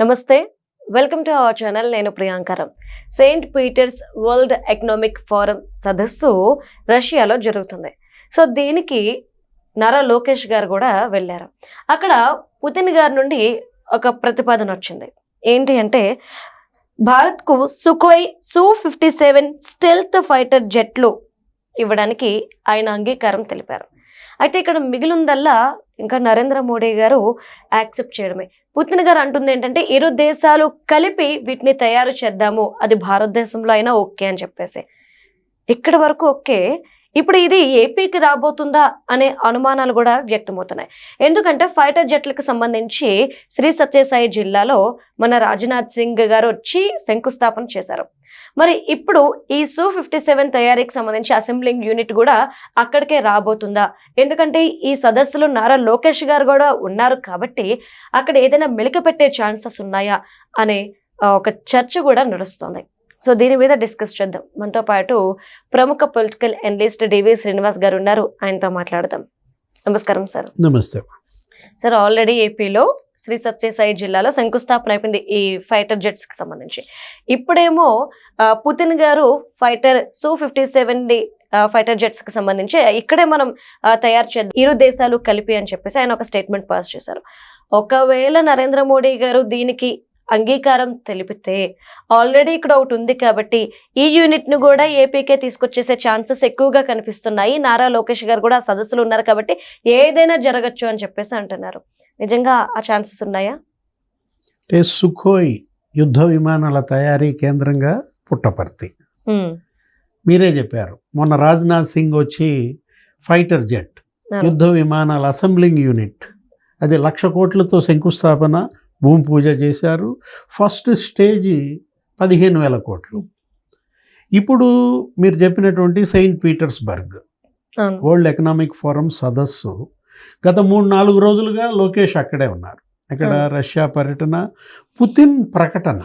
నమస్తే, welcome to our channel. నేను ప్రియాంకరం. Saint Peters World Economic Forum సదస్సు రష్యాలో జరుగుతుంది. సో దీనికి నారా లోకేష్ గారు కూడా వెళ్ళారు. అక్కడ పుతిన్ గారి నుండి ఒక ప్రతిపాదన వచ్చింది. ఏంటి అంటే భారత్కు సుఖోయ్ Su-57 స్టెల్త్ ఫైటర్ జెట్లు ఇవ్వడానికి ఆయన అంగీకారం తెలిపారు. అయితే ఇక్కడ మిగిలిందల్లా ఇంకా నరేంద్ర మోడీ గారు యాక్సెప్ట్ చేయడమే. పుతిన్ గారు అంటుంది ఏంటంటే ఇరు దేశాలు కలిపి వీటిని తయారు చేద్దాము, అది భారతదేశంలో అయినా ఓకే అని చెప్పేసి. ఇక్కడ వరకు ఓకే. ఇప్పుడు ఇది ఏపీకి రాబోతుందా అనే అనుమానాలు కూడా వ్యక్తమవుతున్నాయి. ఎందుకంటే ఫైటర్ జెట్లకు సంబంధించి శ్రీ సత్యసాయి జిల్లాలో మన రాజ్నాథ్ సింగ్ గారు వచ్చి శంకుస్థాపన చేశారు. మరి ఇప్పుడు ఈ Su-57 తయారీకి సంబంధించి అసెంబ్లింగ్ యూనిట్ కూడా అక్కడికే రాబోతుందా? ఎందుకంటే ఈ సదస్సులో నారా లోకేష్ గారు కూడా ఉన్నారు కాబట్టి అక్కడ ఏదైనా మెలిక పెట్టే ఛాన్సెస్ ఉన్నాయా అనే ఒక చర్చ కూడా నడుస్తుంది. సో దీని మీద డిస్కస్ చేద్దాం. మనతో పాటు ప్రముఖ పొలిటికల్ అనలిస్ట్ డివి శ్రీనివాస్ గారు ఉన్నారు. ఆయనతో మాట్లాడదాం. నమస్కారం సార్. నమస్తే సార్. ఆల్రెడీ ఏపీలో శ్రీ సత్యసాయి జిల్లాలో శంకుస్థాపన అయిపోయింది ఈ ఫైటర్ జెట్స్ కి సంబంధించి. ఇప్పుడేమో పుతిన్ గారు ఫైటర్ Su-57 ఫైటర్ జెట్స్ కి సంబంధించి ఇక్కడే మనం తయారు చేద్దాం ఇరు దేశాలు కలిపి అని చెప్పేసి ఆయన ఒక స్టేట్మెంట్ పాస్ చేశారు. ఒకవేళ నరేంద్ర మోడీ గారు దీనికి అంగీకారం తెలిపితే ఆల్రెడీ ఇక్కడ ఒకటి ఉంది కాబట్టి ఈ యూనిట్ ను కూడా ఏపీకే తీసుకొచ్చేసే ఛాన్సెస్ ఎక్కువగా కనిపిస్తున్నాయి. నారా లోకేష్ గారు కూడా సదస్సులు ఉన్నారు కాబట్టి ఏదైనా జరగచ్చు అని చెప్పేసి అంటున్నారు. నిజంగా ఆ ఛాన్సెస్ ఉన్నాయా? సుఖోయ్ యుద్ధ విమానాల తయారీ కేంద్రంగా పుట్టపర్తి. మీరే చెప్పారు, మొన్న రాజ్నాథ్ సింగ్ వచ్చి ఫైటర్ జెట్ యుద్ధ విమానాల అసెంబ్లింగ్ యూనిట్ అది 1,00,000 కోట్లతో శంకుస్థాపన భూమి పూజ చేశారు. ఫస్ట్ స్టేజ్ 15,000 కోట్లు. ఇప్పుడు మీరు చెప్పినటువంటి Saint Petersburg world Economic Forum సదస్సు గత 3-4 రోజులుగా లోకేష్ అక్కడే ఉన్నారు. అక్కడ రష్యా పర్యటన, పుతిన్ ప్రకటన.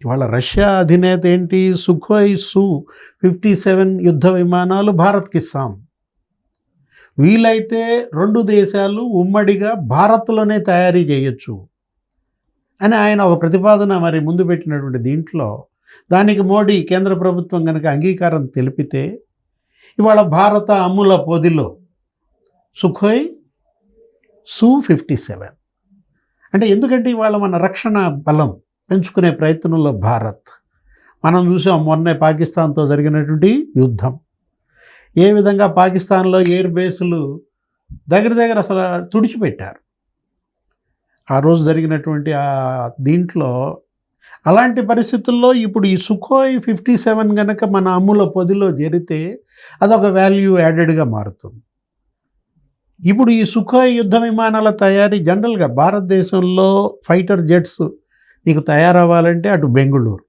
ఇవాళ రష్యా అధినేత ఏంటి, సుఖోయ్ Su-57 యుద్ధ విమానాలు భారత్కి ఇస్తాం, వీలైతే 2 దేశాలు ఉమ్మడిగా భారత్లోనే తయారీ చేయొచ్చు అని ఆయన ఒక ప్రతిపాదన మరి ముందు పెట్టినటువంటి దీంట్లో దానికి మోడీ కేంద్ర ప్రభుత్వం కనుక అంగీకారం తెలిపితే ఇవాళ భారత అమ్ముల పొదిలో సుఖోయ్ Su-57 అంటే ఎందుకంటే ఇవాళ మన రక్షణ బలం పెంచుకునే ప్రయత్నంలో భారత్, మనం చూసాం మొన్నే పాకిస్తాన్తో జరిగినటువంటి యుద్ధం, ఏ విధంగా పాకిస్తాన్లో ఎయిర్ బేసులు దగ్గర అసలు తుడిచిపెట్టారు ఆ రోజు జరిగినటువంటి దీంట్లో. అలాంటి పరిస్థితుల్లో ఇప్పుడు ఈ సుఖోయ్ 57 కనుక మన అమ్ముల పొదిలో చేరితే అదొక వాల్యూ యాడెడ్గా మారుతుంది. ఇప్పుడు ఈ సుఖోయ్ యుద్ధ విమానాల తయారీ జనరల్గా భారతదేశంలో ఫైటర్ జెట్స్ నీకు తయారవ్వాలంటే అటు బెంగళూరు,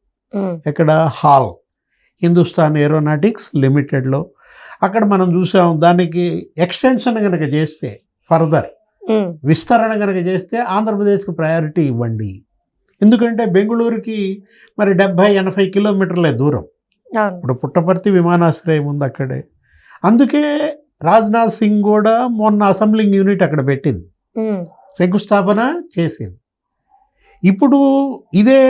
ఎక్కడ హాల్ హిందుస్థాన్ ఏరోనాటిక్స్ లిమిటెడ్లో అక్కడ మనం చూసాం. దానికి ఎక్స్టెన్షన్ కనుక చేస్తే, ఫర్దర్ విస్తరణ కనుక చేస్తే ఆంధ్రప్రదేశ్కి ప్రయారిటీ ఇవ్వండి. ఎందుకంటే బెంగళూరుకి మరి 70-80 కిలోమీటర్లే దూరం. ఇప్పుడు పుట్టపర్తి విమానాశ్రయం ఉంది అక్కడే. అందుకే రాజ్నాథ్ సింగ్ కూడా మొన్న అసెంబ్లింగ్ యూనిట్ అక్కడ పెట్టింది, శంకుస్థాపన చేసింది. ఇప్పుడు ఇదే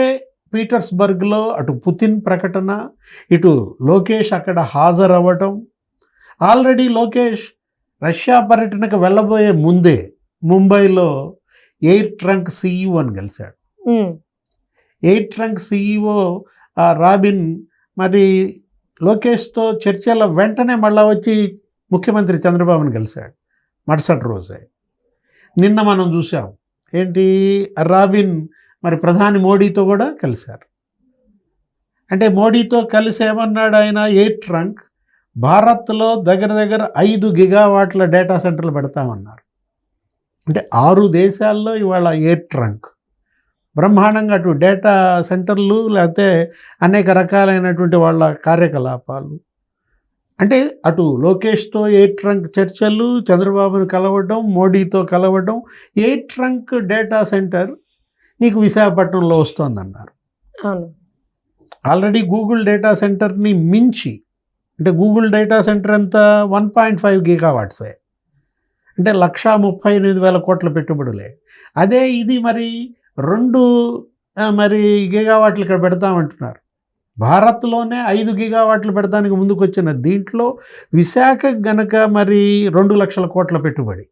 పీటర్స్బర్గ్లో అటు పుతిన్ ప్రకటన, ఇటు లోకేష్ అక్కడ హాజరవ్వటం. ఆల్రెడీ లోకేష్ రష్యా పర్యటనకు వెళ్ళబోయే ముందే ముంబైలో ఎయిర్ ట్రంక్ CEO కలిశాడు. ఎయిర్ ట్రంక్ CEO రాబిన్ మరి లోకేష్తో చర్చల వెంటనే మళ్ళా వచ్చి ముఖ్యమంత్రి చంద్రబాబుని కలిశాడు మరుసటి రోజే. నిన్న మనం చూసాం ఏంటి, రాబిన్ మరి ప్రధాని మోడీతో కూడా కలిశారు. అంటే మోడీతో కలిసి ఏమన్నాడు ఆయన, ఎయిర్ ట్రంక్ భారత్లో దగ్గర 5 గిగావాట్ల డేటా సెంటర్లు పెడతామన్నారు. అంటే 6 దేశాల్లో ఇవాళ ఎయిర్ ట్రంక్ బ్రహ్మాండంగా అటు డేటా సెంటర్లు లేకపోతే అనేక రకాలైనటువంటి వాళ్ళ కార్యకలాపాలు. అంటే అటు లోకేష్తో ఎయిర్ ట్రంక్ చర్చలు, చంద్రబాబును కలవడం, మోడీతో కలవడం. ఎయిర్ ట్రంక్ డేటా సెంటర్ నీకు విశాఖపట్నంలో వస్తుందన్నారు. ఆల్రెడీ గూగుల్ డేటా సెంటర్ని మించి, అంటే గూగుల్ డేటా సెంటర్ ఎంత 1.5 గిగావాట్సే, అంటే 1,38,000 కోట్ల పెట్టుబడులే. అదే ఇది మరి 2 మరి గిగావాట్లు ఇక్కడ పెడతామంటున్నారు. భారత్లోనే 5 గిగావాట్లు పెడతానికి ముందుకు వచ్చిన దీంట్లో విశాఖ గనక మరి 2 లక్షల కోట్ల పెట్టుబడి,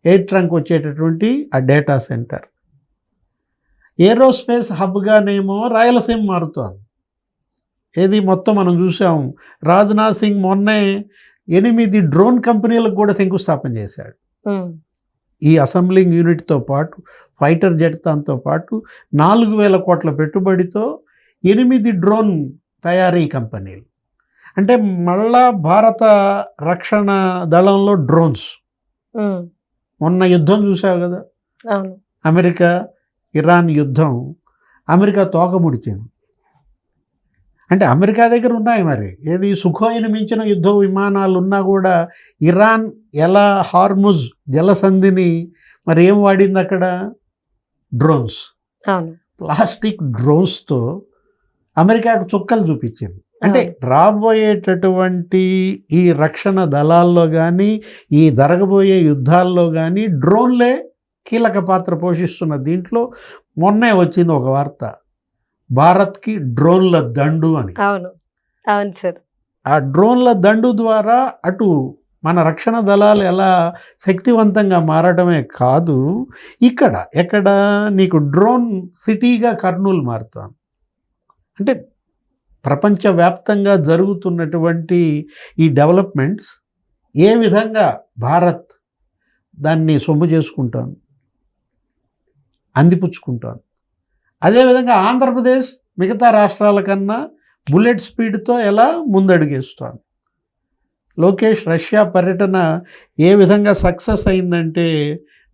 ఎయిర్ ట్రంక్ వచ్చేటటువంటి ఆ డేటా సెంటర్. ఏరోస్పేస్ హబ్గానేమో రాయలసీమ మారుతోంది. ఏది మొత్తం మనం చూసాం, రాజ్నాథ్ సింగ్ మొన్నే 8 డ్రోన్ కంపెనీలకు కూడా శంకుస్థాపన చేశాడు. ఈ అసెంబ్లింగ్ యూనిట్తో పాటు ఫైటర్ జెట్ దాంతో పాటు 4,000 కోట్ల పెట్టుబడితో 8 డ్రోన్ తయారీ కంపెనీలు. అంటే మళ్ళా భారత రక్షణ దళంలో డ్రోన్స్. మొన్న యుద్ధం చూసావు కదా, అమెరికా ఇరాన్ యుద్ధం, అమెరికా తోక ముడిచింది. అంటే అమెరికా దగ్గర ఉన్నాయి మరి ఏది సుఖోయిని మించిన యుద్ధ విమానాలు ఉన్నా కూడా ఇరాన్ ఎలా హార్ముజ్ జలసంధిని మరి ఏం వాడింది అక్కడ? డ్రోన్స్. ప్లాస్టిక్ డ్రోన్స్తో అమెరికాకు చుక్కలు చూపించింది. అంటే రాబోయేటటువంటి ఈ రక్షణ దళాల్లో కానీ ఈ జరగబోయే యుద్ధాల్లో కానీ డ్రోన్లే కీలక పాత్ర పోషిస్తున్న దీంట్లో మొన్నే వచ్చింది ఒక వార్త, భారత్కి డ్రోన్ల దండు అని. అవును అవును సార్. ఆ డ్రోన్ల దండు ద్వారా అటు మన రక్షణ దళాలు ఎలా శక్తివంతంగా మారడమే కాదు, ఎక్కడ నీకు డ్రోన్ సిటీగా కర్నూలు మారుతోంది. అంటే ప్రపంచవ్యాప్తంగా జరుగుతున్నటువంటి ఈ డెవలప్మెంట్స్ ఏ విధంగా భారత్ దాన్ని సొమ్ము చేసుకుంటోంది, అందిపుచ్చుకుంటోంది. అదేవిధంగా ఆంధ్రప్రదేశ్ మిగతా రాష్ట్రాల కన్నా బుల్లెట్ స్పీడ్తో ఎలా ముందడుగేస్తోంది. లోకేష్ రష్యా పర్యటన ఏ విధంగా సక్సెస్ అయిందంటే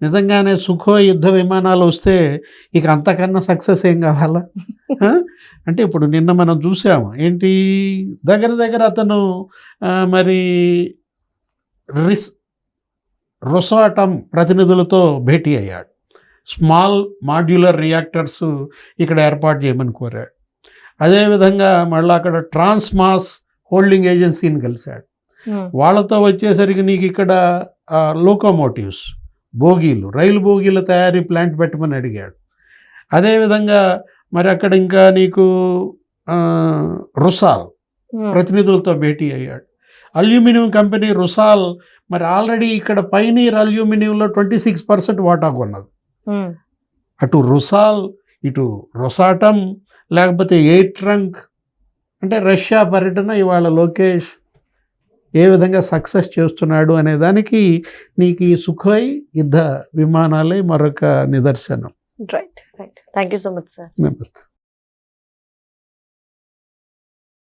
నిజంగానే సుఖోయ్ యుద్ధ విమానాలు వస్తే ఇక అంతకన్నా సక్సెస్ ఏం కావాలా? అంటే ఇప్పుడు నిన్న మనం చూసాము ఏంటి, దగ్గర అతను మరి రొసాటమ్ ప్రతినిధులతో భేటీ అయ్యాడు. స్మాల్ మాడ్యులర్ రియాక్టర్స్ ఇక్కడ ఏర్పాటు చేయమని కోరాడు. అదేవిధంగా మళ్ళీ అక్కడ ట్రాన్స్మాస్ హోల్డింగ్ ఏజెన్సీని కలిశాడు. వాళ్ళతో వచ్చేసరికి నీకు ఇక్కడ లోకోమోటివ్స్ బోగీలు, రైలు బోగీల తయారీ ప్లాంట్ పెట్టమని అడిగాడు. అదేవిధంగా మరి అక్కడ ఇంకా నీకు రుసాల్ ప్రతినిధులతో భేటీ అయ్యాడు. అల్యూమినియం కంపెనీ రుసాల్ మరి ఆల్రెడీ ఇక్కడ పైనీర్ అల్యూమినియంలో 26% వాటా కొన్నది. అటు రుసాల్, ఇటు రొసాటమ్, లేకపోతే ఎయిర్ ట్రంక్. అంటే రష్యా పర్యటన ఇవాళ లోకేష్ ఏ విధంగా సక్సెస్ చేస్తున్నాడు అనే దానికి నీకు ఈ సుఖోయ్ యుద్ధ విమానాలే మరొక నిదర్శనం. Right. Thank you so much sir. నమస్తే.